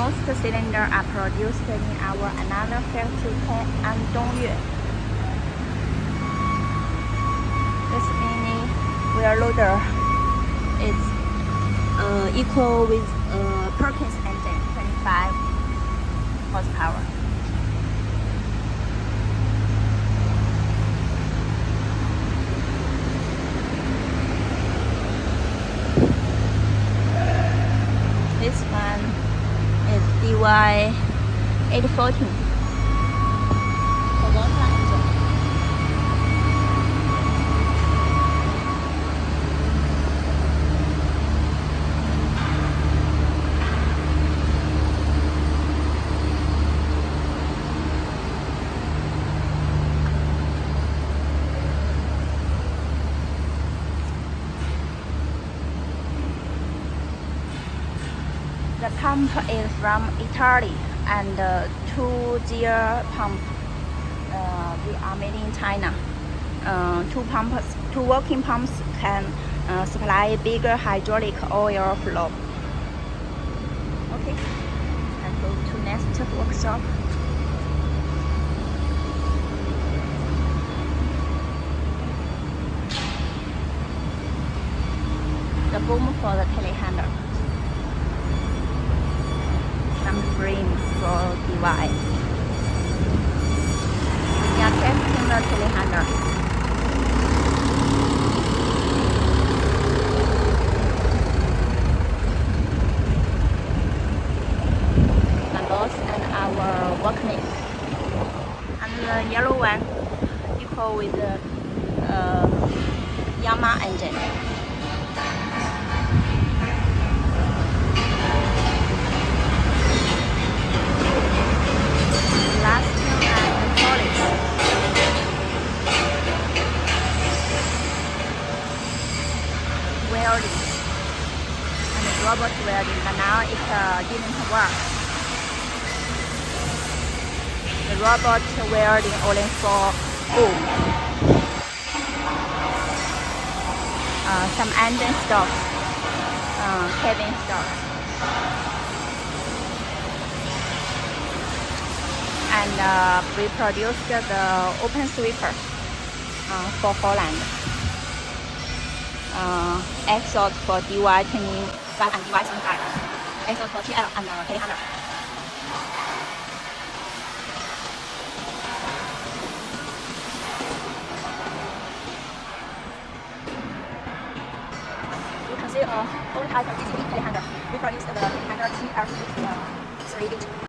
most cylinders are produced in our another factory in Andongyue. This mini wheel loader is equal with Perkins engine, 25 horsepower. This one is DY 814 Toyota engine. The pump is from Italy, and two-gear pump we are made in China. Two working pumps can supply bigger hydraulic oil flow. Okay, let's go to next workshop. The boom for the telehandler. Some frame for DY. We are testing the telehandler. My boss and our workmate. And the yellow one equal with the Yamaha engine. Welding and robot welding, but now it didn't work. The robot welding only for boom. Some engine stops, cabin stops, and we produced the open sweeper for Holland. Exhaust for DY25 and DY75, exhaust for TL and telehandler. You can see all types of GCB telehandler. We produce the telehandler TL3H.